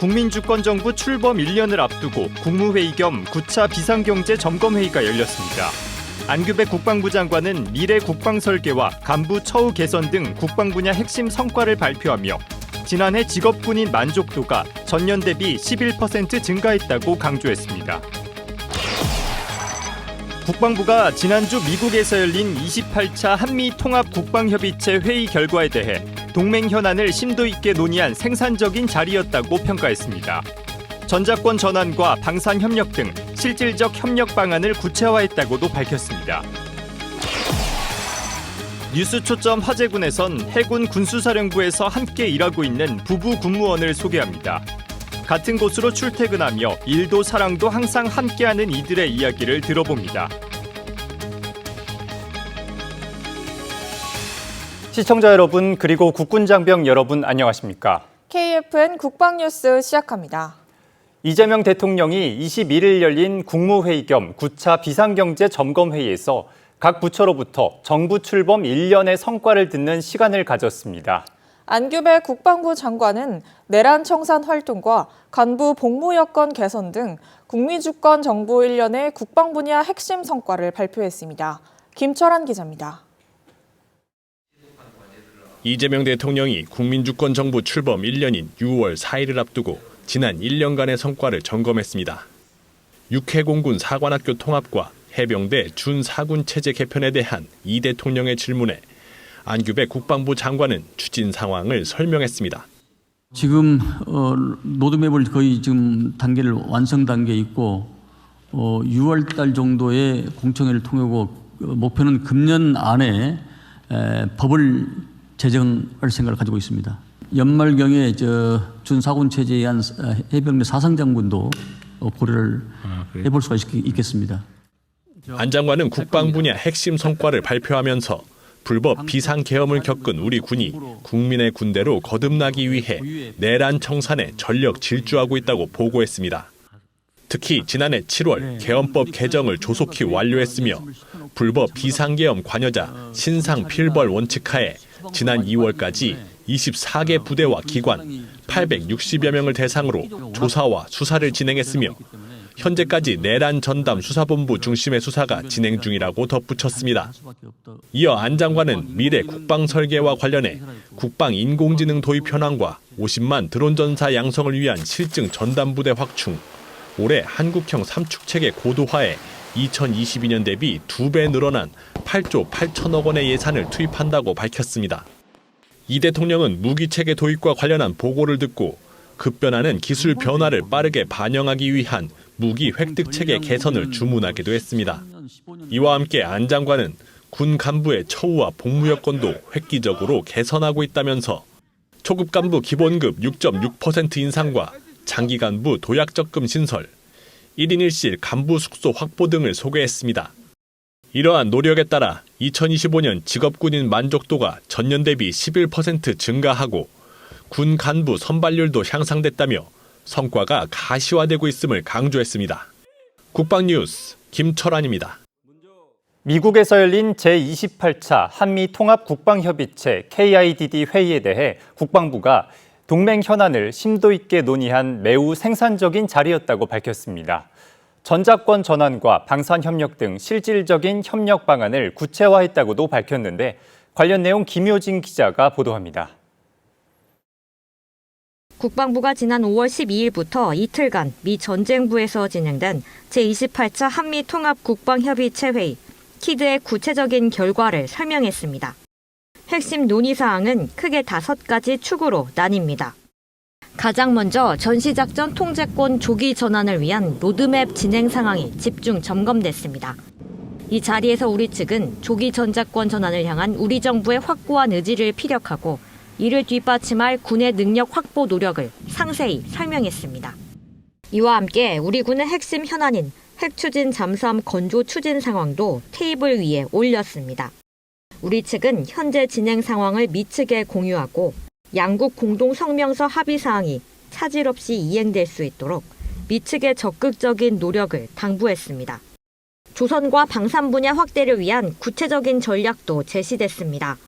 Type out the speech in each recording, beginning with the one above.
국민주권정부 출범 1년을 앞두고 국무회의 겸 9차 비상경제 점검회의가 열렸습니다. 안규백 국방부 장관은 미래 국방 설계와 간부 처우 개선 등 국방 분야 핵심 성과를 발표하며 지난해 직업군인 만족도가 전년 대비 11% 증가했다고 강조했습니다. 국방부가 지난주 미국에서 열린 28차 한미통합국방협의체 회의 결과에 대해 동맹 현안을 심도 있게 논의한 생산적인 자리였다고 평가했습니다. 전자권 전환과 방산 협력 등 실질적 협력 방안을 구체화했다고도 밝혔습니다. 뉴스 초점 화제군에선 해군 군수사령부에서 함께 일하고 있는 부부 군무원을 소개합니다. 같은 곳으로 출퇴근하며 일도 사랑도 항상 함께하는 이들의 이야기를 들어봅니다. 시청자 여러분 그리고 국군장병 여러분 안녕하십니까? KFN 국방뉴스 시작합니다. 이재명 대통령이 21일 열린 국무회의 겸 9차 비상경제 점검회의에서 각 부처로부터 정부 출범 1년의 성과를 듣는 시간을 가졌습니다. 안규백 국방부 장관은 내란 청산 활동과 간부 복무 여건 개선 등 국미주권 정부 1년의 국방 분야 핵심 성과를 발표했습니다. 김철한 기자입니다. 이재명 대통령이 국민주권 정부 출범 1년인 6월 4일을 앞두고 지난 1년간의 성과를 점검했습니다. 육해공군 사관학교 통합과 해병대 준사군 체제 개편에 대한 이 대통령의 질문에 안규백 국방부 장관은 추진 상황을 설명했습니다. 지금 로드맵을 거의 지금 단계를 완성 단계에 있고 6월 달 정도에 공청회를 통하고 목표는 금년 안에 법을 제정할 생각을 가지고 있습니다. 연말경에 준사군 체제에 의한 해병대 사상장군도 고려를 해볼 수가 있겠습니다. 안 장관은 국방 분야 핵심 성과를 발표하면서 불법 비상계엄을 겪은 우리 군이 국민의 군대로 거듭나기 위해 내란 청산에 전력 질주하고 있다고 보고했습니다. 특히 지난해 7월 계엄법 개정을 조속히 완료했으며 불법 비상계엄 관여자 신상 필벌 원칙하에 지난 2월까지 24개 부대와 기관 860여 명을 대상으로 조사와 수사를 진행했으며 현재까지 내란 전담 수사본부 중심의 수사가 진행 중이라고 덧붙였습니다. 이어 안 장관은 미래 국방 설계와 관련해 국방 인공지능 도입 현황과 50만 드론 전사 양성을 위한 실증 전담 부대 확충, 올해 한국형 삼축체계 고도화에 2022년 대비 2배 늘어난 8조 8천억 원의 예산을 투입한다고 밝혔습니다. 이 대통령은 무기체계 도입과 관련한 보고를 듣고 급변하는 기술 변화를 빠르게 반영하기 위한 무기 획득체계 개선을 주문하기도 했습니다. 이와 함께 안 장관은 군 간부의 처우와 복무 여건도 획기적으로 개선하고 있다면서 초급 간부 기본급 6.6% 인상과 장기 간부 도약 적금 신설, 1인 1실 간부 숙소 확보 등을 소개했습니다. 이러한 노력에 따라 2025년 직업군인 만족도가 전년 대비 11% 증가하고 군 간부 선발률도 향상됐다며 성과가 가시화되고 있음을 강조했습니다. 국방뉴스 김철환입니다. 미국에서 열린 제28차 한미통합국방협의체 KIDD 회의에 대해 국방부가 동맹 현안을 심도 있게 논의한 매우 생산적인 자리였다고 밝혔습니다. 전자권 전환과 방산 협력 등 실질적인 협력 방안을 구체화했다고도 밝혔는데 관련 내용 김효진 기자가 보도합니다. 국방부가 지난 5월 12일부터 이틀간 미 전쟁부에서 진행된 제28차 한미통합국방협의체 회의 키드의 구체적인 결과를 설명했습니다. 핵심 논의사항은 크게 5가지 축으로 나뉩니다. 가장 먼저 전시작전 통제권 조기 전환을 위한 로드맵 진행 상황이 집중 점검됐습니다. 이 자리에서 우리 측은 조기 전자권 전환을 향한 우리 정부의 확고한 의지를 피력하고 이를 뒷받침할 군의 능력 확보 노력을 상세히 설명했습니다. 이와 함께 우리 군의 핵심 현안인 핵추진 잠수함 건조 추진 상황도 테이블 위에 올렸습니다. 우리 측은 현재 진행 상황을 미 측에 공유하고 양국 공동 성명서 합의 사항이 차질 없이 이행될 수 있도록 미 측의 적극적인 노력을 당부했습니다. 조선과 방산 분야 확대를 위한 구체적인 전략도 제시됐습니다.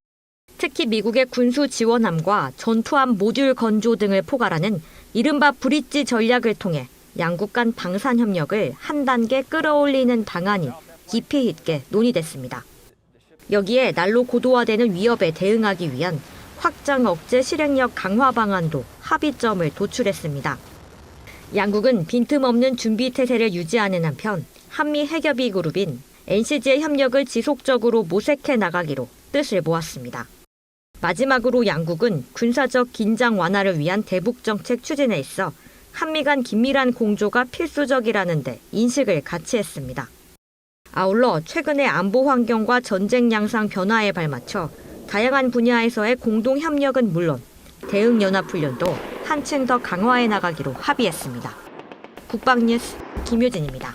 특히 미국의 군수 지원함과 전투함 모듈 건조 등을 포괄하는 이른바 브릿지 전략을 통해 양국 간 방산 협력을 한 단계 끌어올리는 방안이 깊이 있게 논의됐습니다. 여기에 날로 고도화되는 위협에 대응하기 위한 확장 억제 실행력 강화 방안도 합의점을 도출했습니다. 양국은 빈틈없는 준비 태세를 유지하는 한편 한미 핵협의 그룹인 NCG의 협력을 지속적으로 모색해 나가기로 뜻을 모았습니다. 마지막으로 양국은 군사적 긴장 완화를 위한 대북 정책 추진에 있어 한미 간 긴밀한 공조가 필수적이라는 데 인식을 같이 했습니다. 아울러 최근의 안보 환경과 전쟁 양상 변화에 발맞춰 다양한 분야에서의 공동 협력은 물론 대응 연합 훈련도 한층 더 강화해 나가기로 합의했습니다. 국방뉴스 김효진입니다.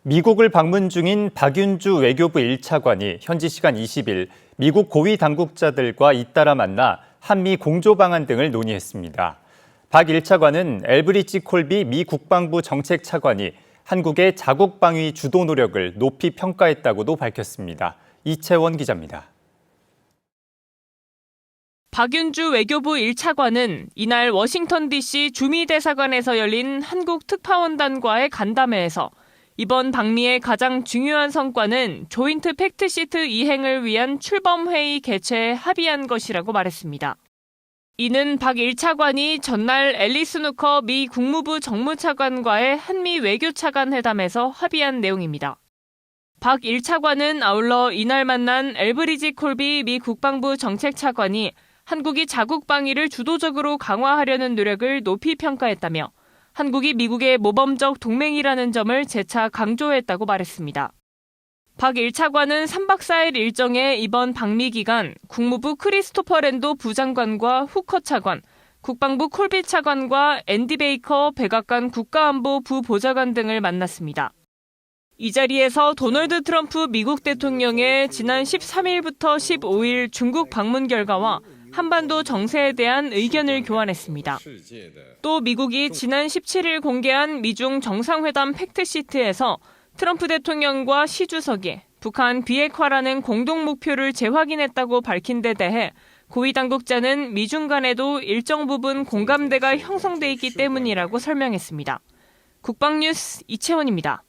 미국을 방문 중인 박윤주 외교부 1차관이 현지 시간 20일 미국 고위 당국자들과 잇따라 만나 한미 공조 방안 등을 논의했습니다. 박 1차관은 엘브리지 콜비 미 국방부 정책차관이 한국의 자국 방위 주도 노력을 높이 평가했다고도 밝혔습니다. 이채원 기자입니다. 박윤주 외교부 1차관은 이날 워싱턴 DC 주미대사관에서 열린 한국 특파원단과의 간담회에서 이번 방미의 가장 중요한 성과는 조인트 팩트시트 이행을 위한 출범회의 개최에 합의한 것이라고 말했습니다. 이는 박 1차관이 전날 앨리스 누커 미 국무부 정무차관과의 한미 외교차관 회담에서 합의한 내용입니다. 박 1차관은 아울러 이날 만난 엘브리지 콜비 미 국방부 정책차관이 한국이 자국 방위를 주도적으로 강화하려는 노력을 높이 평가했다며 한국이 미국의 모범적 동맹이라는 점을 재차 강조했다고 말했습니다. 박 1차관은 3박 4일 일정에 이번 방미 기간 국무부 크리스토퍼 랜도 부장관과 후커 차관, 국방부 콜비 차관과 앤디 베이커 백악관 국가안보 부보좌관 등을 만났습니다. 이 자리에서 도널드 트럼프 미국 대통령의 지난 13일부터 15일 중국 방문 결과와 한반도 정세에 대한 의견을 교환했습니다. 또 미국이 지난 17일 공개한 미중 정상회담 팩트시트에서 트럼프 대통령과 시 주석이 북한 비핵화라는 공동 목표를 재확인했다고 밝힌 데 대해 고위 당국자는 미중 간에도 일정 부분 공감대가 형성돼 있기 때문이라고 설명했습니다. 국방뉴스 이채원입니다.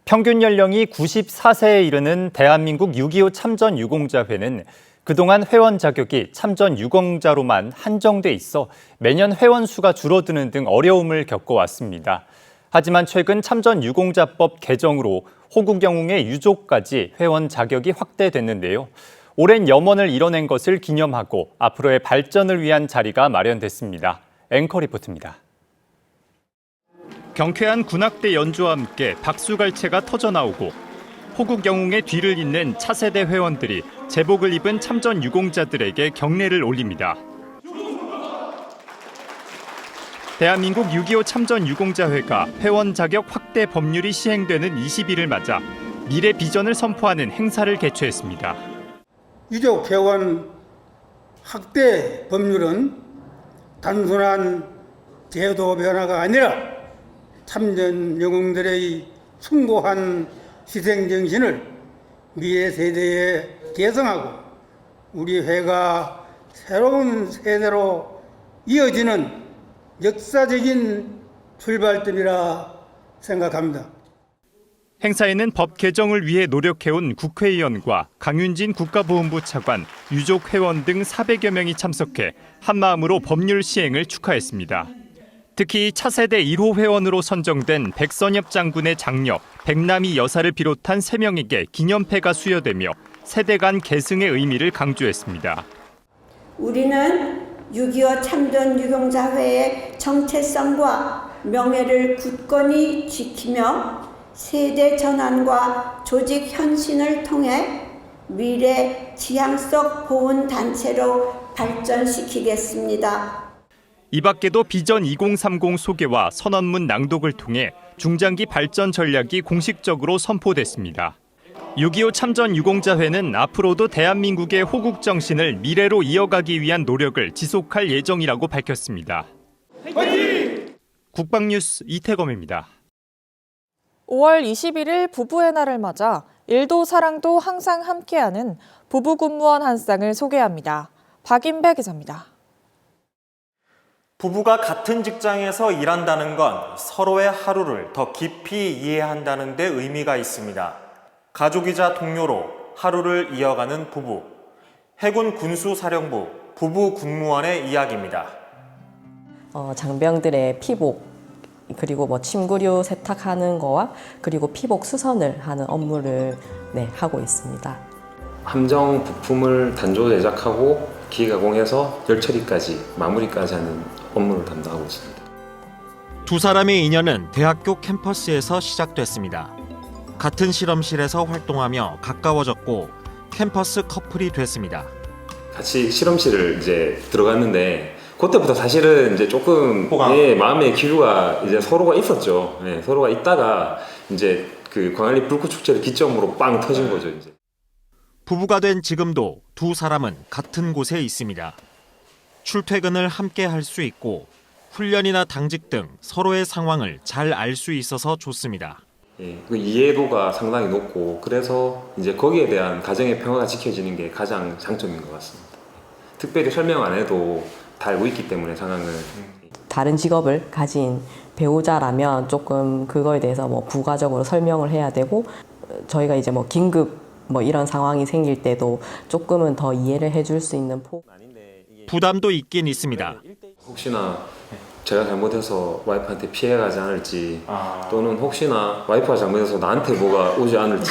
평균 연령이 94세에 이르는 대한민국 6.25 참전 유공자회는 그동안 회원 자격이 참전 유공자로만 한정돼 있어 매년 회원 수가 줄어드는 등 어려움을 겪어왔습니다. 하지만 최근 참전 유공자법 개정으로 호국 영웅의 유족까지 회원 자격이 확대됐는데요. 오랜 염원을 이뤄낸 것을 기념하고 앞으로의 발전을 위한 자리가 마련됐습니다. 앵커 리포트입니다. 경쾌한 군악대 연주와 함께 박수갈채가 터져나오고 호국 영웅의 뒤를 잇는 차세대 회원들이 제복을 입은 참전 유공자들에게 경례를 올립니다. 대한민국 6.25 참전 유공자회가 회원 자격 확대 법률이 시행되는 20일을 맞아 미래 비전을 선포하는 행사를 개최했습니다. 유족 회원 확대 법률은 단순한 제도 변화가 아니라 참전 영웅들의 숭고한 희생 정신을 미래 세대에 계승하고 우리 회가 새로운 세대로 이어지는 역사적인 출발점이라 생각합니다. 행사에는 법 개정을 위해 노력해온 국회의원과 강윤진 국가보훈부 차관, 유족 회원 등 400여 명이 참석해 한마음으로 법률 시행을 축하했습니다. 특히 차세대 1호 회원으로 선정된 백선엽 장군의 장녀 백남이 여사를 비롯한 3명에게 기념패가 수여되며 세대 간 계승의 의미를 강조했습니다. 우리는 6.25 참전 유공자회의 정체성과 명예를 굳건히 지키며 세대 전환과 조직 현신을 통해 미래 지향적 보훈단체로 발전시키겠습니다. 이 밖에도 비전 2030 소개와 선언문 낭독을 통해 중장기 발전 전략이 공식적으로 선포됐습니다. 6.25 참전 유공자회는 앞으로도 대한민국의 호국 정신을 미래로 이어가기 위한 노력을 지속할 예정이라고 밝혔습니다. 화이팅! 국방뉴스 이태검입니다. 5월 21일 부부의 날을 맞아 일도 사랑도 항상 함께하는 부부 군무원 한 쌍을 소개합니다. 박인배 기자입니다. 부부가 같은 직장에서 일한다는 건 서로의 하루를 더 깊이 이해한다는 데 의미가 있습니다. 가족이자 동료로 하루를 이어가는 부부. 해군 군수사령부 부부 군무원의 이야기입니다. 장병들의 피복, 그리고 뭐 침구류 세탁하는 거와 그리고 피복 수선을 하는 업무를 하고 있습니다. 함정 부품을 단조 제작하고 기가공해서 열처리까지 마무리까지 하는 업무를 담당하고 있습니다. 두 사람의 인연은 대학교 캠퍼스에서 시작됐습니다. 같은 실험실에서 활동하며 가까워졌고 캠퍼스 커플이 됐습니다. 같이 실험실을 이제 들어갔는데 그때부터 사실은 이제 조금 마음의 기류가 이제 서로가 있었죠. 서로가 있다가 이제 그 광안리 불꽃 축제를 기점으로 빵 터진 거죠. 이제. 부부가 된 지금도 두 사람은 같은 곳에 있습니다. 출퇴근을 함께 할 수 있고 훈련이나 당직 등 서로의 상황을 잘 알 수 있어서 좋습니다. 그 이해도가 상당히 높고 그래서 이제 거기에 대한 가정의 평화가 지켜지는 게 가장 장점인 것 같습니다. 특별히 설명 안 해도 다 알고 있기 때문에 상황을. 다른 직업을 가진 배우자라면 조금 그거에 대해서 뭐 부가적으로 설명을 해야 되고 저희가 이제 뭐 긴급 뭐 이런 상황이 생길 때도 조금은 더 이해를 해줄 수 있는 부담도 있긴 있습니다. 혹시나 제가 잘못해서 와이프한테 피해가지 않을지 또는 혹시나 와이프가 잘못해서 나한테 뭐가 오지 않을지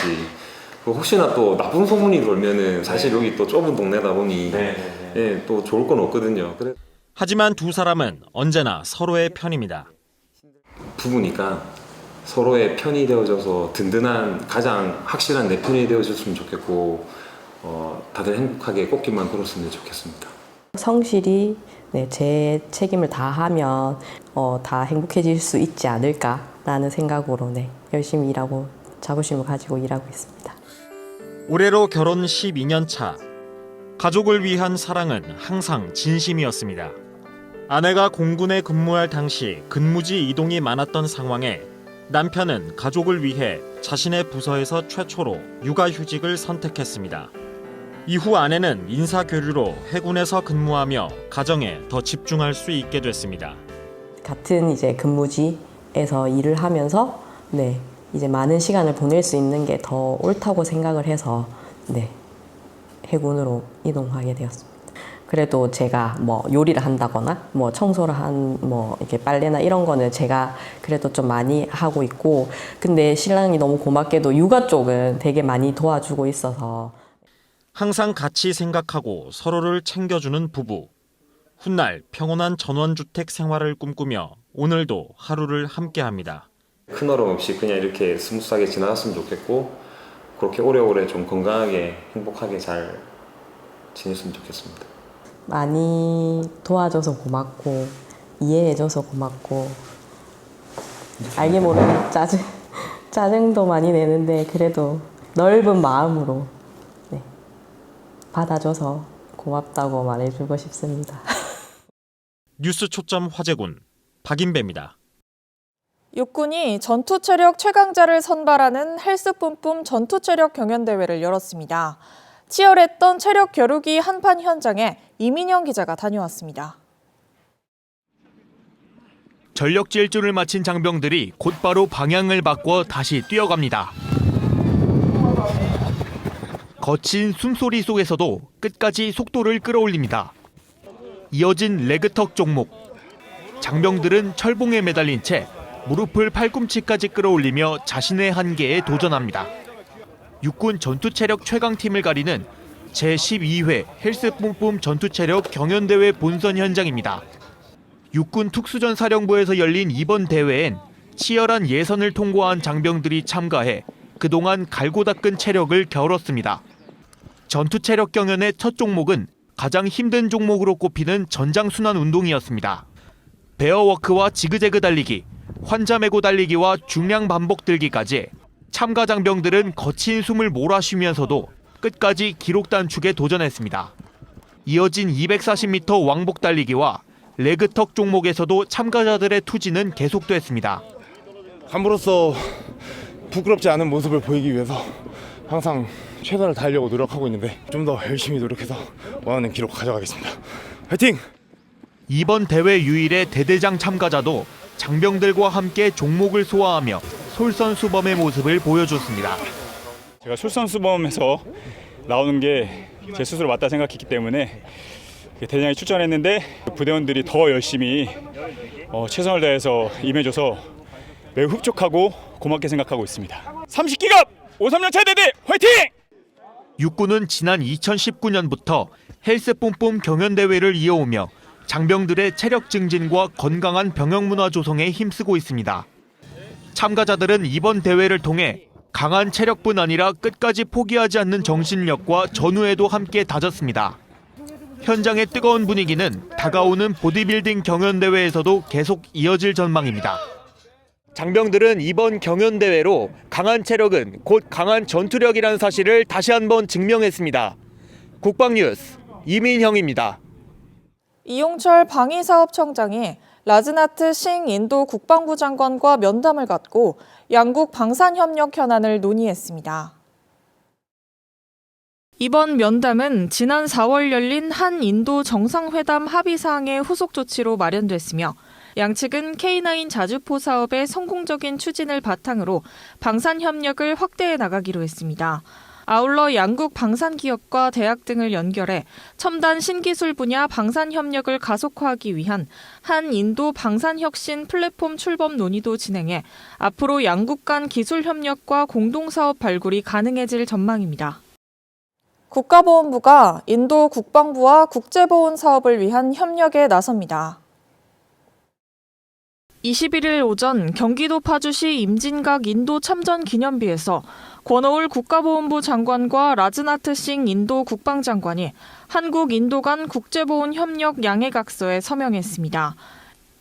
혹시나 또 나쁜 소문이 돌면은 사실 여기 또 좁은 동네다 보니 또 좋을 건 없거든요. 하지만 두 사람은 언제나 서로의 편입니다. 부부니까 서로의 편이 되어줘서 든든한 가장 확실한 내 편이 되어줬으면 좋겠고 다들 행복하게 꽃길만 걸었으면 좋겠습니다. 성실히 제 책임을 다하면 다 행복해질 수 있지 않을까라는 생각으로 열심히 일하고 자부심을 가지고 일하고 있습니다. 올해로 결혼 12년 차. 가족을 위한 사랑은 항상 진심이었습니다. 아내가 공군에 근무할 당시 근무지 이동이 많았던 상황에 남편은 가족을 위해 자신의 부서에서 최초로 육아휴직을 선택했습니다. 이후 아내는 인사교류로 해군에서 근무하며 가정에 더 집중할 수 있게 됐습니다. 같은 이제 근무지에서 일을 하면서 이제 많은 시간을 보낼 수 있는 게 더 옳다고 생각을 해서 해군으로 이동하게 되었습니다. 그래도 제가 뭐 요리를 한다거나 뭐 청소를 뭐 이렇게 빨래나 이런 거는 제가 그래도 좀 많이 하고 있고 근데 신랑이 너무 고맙게도 육아 쪽은 되게 많이 도와주고 있어서 항상 같이 생각하고 서로를 챙겨주는 부부. 훗날 평온한 전원주택 생활을 꿈꾸며 오늘도 하루를 함께합니다. 큰 어려움 없이 그냥 이렇게 스무스하게 지나갔으면 좋겠고 그렇게 오래오래 좀 건강하게 행복하게 잘 지냈으면 좋겠습니다. 많이 도와줘서 고맙고 이해해줘서 고맙고 알게 모르는 짜증도 많이 내는데 그래도 넓은 마음으로 받아줘서 고맙다고 말해주고 싶습니다. 뉴스 초점 화재군 박인배입니다. 육군이 전투체력 최강자를 선발하는 헬스 뿜뿜 전투체력 경연대회를 열었습니다. 치열했던 체력 겨루기 한판 현장에 이민영 기자가 다녀왔습니다. 전력 질주를 마친 장병들이 곧바로 방향을 바꿔 다시 뛰어갑니다. 거친 숨소리 속에서도 끝까지 속도를 끌어올립니다. 이어진 레그턱 종목. 장병들은 철봉에 매달린 채 무릎을 팔꿈치까지 끌어올리며 자신의 한계에 도전합니다. 육군 전투체력 최강팀을 가리는 제12회 헬스 뿜뿜 전투체력 경연대회 본선 현장입니다. 육군 특수전 사령부에서 열린 이번 대회엔 치열한 예선을 통과한 장병들이 참가해 그동안 갈고 닦은 체력을 겨뤘습니다. 전투체력 경연의 첫 종목은 가장 힘든 종목으로 꼽히는 전장순환 운동이었습니다. 베어워크와 지그재그 달리기, 환자 메고 달리기와 중량 반복 들기까지 참가 장병들은 거친 숨을 몰아쉬면서도 끝까지 기록 단축에 도전했습니다. 이어진 240m 왕복 달리기와 레그턱 종목에서도 참가자들의 투지는 계속됐습니다. 간부로서 부끄럽지 않은 모습을 보이기 위해서 항상 최선을 다하려고 노력하고 있는데 좀 더 열심히 노력해서 원하는 기록 가져가겠습니다. 화이팅! 이번 대회 유일의 대대장 참가자도 장병들과 함께 종목을 소화하며 솔선수범의 모습을 보여줬습니다. 제가 솔선수범해서 나오는 게 제 스스로 맞다 생각했기 때문에 대장에 출전했는데 부대원들이 더 열심히 최선을 다해서 임해줘서 매우 흡족하고 고맙게 생각하고 있습니다. 30기갑 53년 차대대 화이팅! 육군은 지난 2019년부터 헬스 뿜뿜 경연대회를 이어오며 장병들의 체력 증진과 건강한 병영 문화 조성에 힘쓰고 있습니다. 참가자들은 이번 대회를 통해 강한 체력뿐 아니라 끝까지 포기하지 않는 정신력과 전후에도 함께 다졌습니다. 현장의 뜨거운 분위기는 다가오는 보디빌딩 경연대회에서도 계속 이어질 전망입니다. 장병들은 이번 경연대회로 강한 체력은 곧 강한 전투력이라는 사실을 다시 한번 증명했습니다. 국방뉴스 이민형입니다. 이용철 방위사업청장이 라즈나트 싱 인도 국방부 장관과 면담을 갖고 양국 방산협력 현안을 논의했습니다. 이번 면담은 지난 4월 열린 한 인도 정상회담 합의사항의 후속 조치로 마련됐으며 양측은 K9 자주포 사업의 성공적인 추진을 바탕으로 방산협력을 확대해 나가기로 했습니다. 아울러 양국 방산기업과 대학 등을 연결해 첨단 신기술 분야 방산협력을 가속화하기 위한 한 인도 방산혁신 플랫폼 출범 논의도 진행해 앞으로 양국 간 기술협력과 공동사업 발굴이 가능해질 전망입니다. 국가보훈부가 인도 국방부와 국제보훈 사업을 위한 협력에 나섭니다. 21일 오전 경기도 파주시 임진각 인도 참전 기념비에서 권오울 국가보훈부 장관과 라즈나트 싱 인도 국방장관이 한국 인도 간 국제보훈 협력 양해각서에 서명했습니다.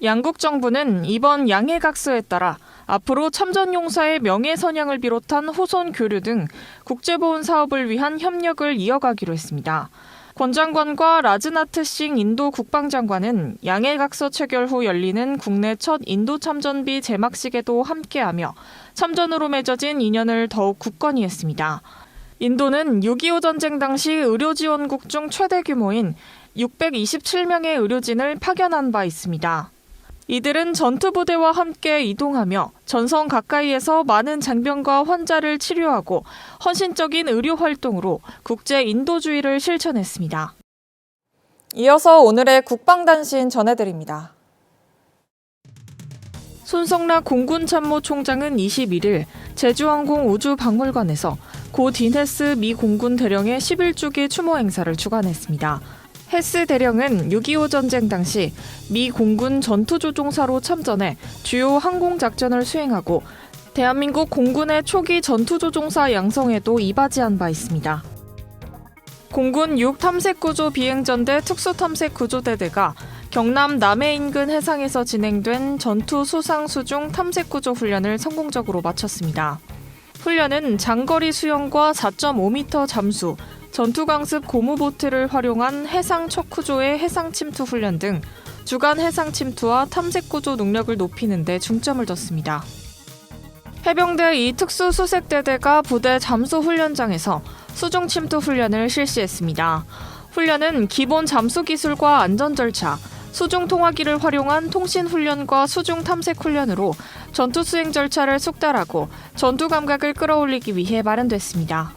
양국 정부는 이번 양해각서에 따라 앞으로 참전용사의 명예선양을 비롯한 호손 교류 등 국제보훈 사업을 위한 협력을 이어가기로 했습니다. 권 장관과 라즈나트 싱 인도 국방장관은 양해각서 체결 후 열리는 국내 첫 인도 참전비 제막식에도 함께하며 참전으로 맺어진 인연을 더욱 굳건히 했습니다. 인도는 6.25 전쟁 당시 의료지원국 중 최대 규모인 627명의 의료진을 파견한 바 있습니다. 이들은 전투부대와 함께 이동하며 전선 가까이에서 많은 장병과 환자를 치료하고 헌신적인 의료 활동으로 국제 인도주의를 실천했습니다. 이어서 오늘의 국방단신 전해드립니다. 손성락 공군참모총장은 21일 제주항공 우주박물관에서 고 딘헤스 미 공군 대령의 11주기 추모 행사를 주관했습니다. 헤스 대령은 6.25 전쟁 당시 미 공군 전투조종사로 참전해 주요 항공작전을 수행하고 대한민국 공군의 초기 전투조종사 양성에도 이바지한 바 있습니다. 공군 6탐색구조 비행전대 특수탐색구조대대가 경남 남해 인근 해상에서 진행된 전투 수상 수중 탐색구조 훈련을 성공적으로 마쳤습니다. 훈련은 장거리 수영과 4.5m 잠수, 전투강습 고무보트를 활용한 해상 척구조의 해상 침투 훈련 등 주간 해상 침투와 탐색구조 능력을 높이는 데 중점을 뒀습니다. 해병대 2특수 수색대대가 부대 잠수 훈련장에서 수중 침투 훈련을 실시했습니다. 훈련은 기본 잠수 기술과 안전 절차, 수중 통화기를 활용한 통신 훈련과 수중 탐색 훈련으로 전투 수행 절차를 숙달하고 전투 감각을 끌어올리기 위해 마련됐습니다.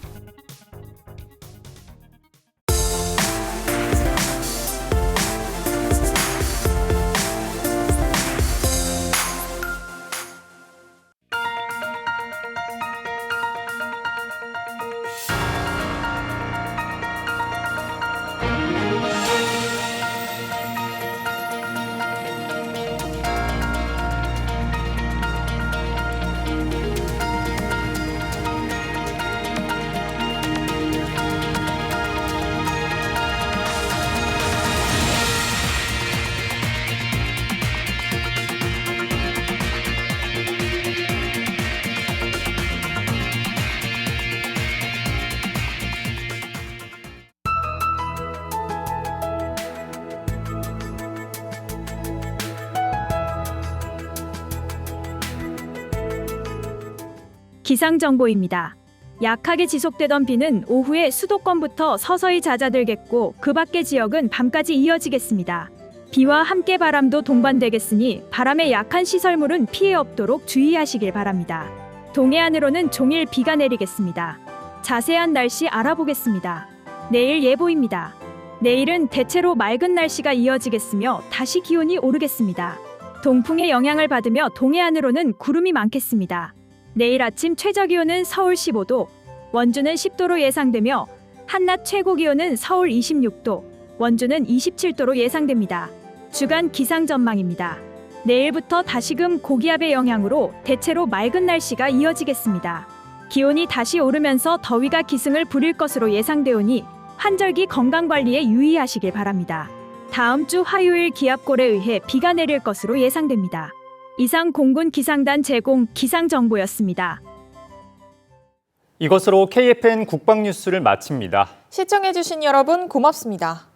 기상정보입니다. 약하게 지속되던 비는 오후에 수도권부터 서서히 잦아들겠고 그 밖의 지역은 밤까지 이어지겠습니다. 비와 함께 바람도 동반되겠으니 바람에 약한 시설물은 피해 없도록 주의하시길 바랍니다. 동해안으로는 종일 비가 내리겠습니다. 자세한 날씨 알아보겠습니다. 내일 예보입니다. 내일은 대체로 맑은 날씨가 이어지겠으며 다시 기온이 오르겠습니다. 동풍의 영향을 받으며 동해안으로는 구름이 많겠습니다. 내일 아침 최저기온은 서울 15도, 원주는 10도로 예상되며 한낮 최고기온은 서울 26도, 원주는 27도로 예상됩니다. 주간 기상 전망입니다. 내일부터 다시금 고기압의 영향으로 대체로 맑은 날씨가 이어지겠습니다. 기온이 다시 오르면서 더위가 기승을 부릴 것으로 예상되오니 환절기 건강관리에 유의하시길 바랍니다. 다음 주 화요일 기압골에 의해 비가 내릴 것으로 예상됩니다. 이상 공군 기상단 제공 기상정보였습니다. 이것으로 KFN 국방뉴스를 마칩니다. 시청해주신 여러분 고맙습니다.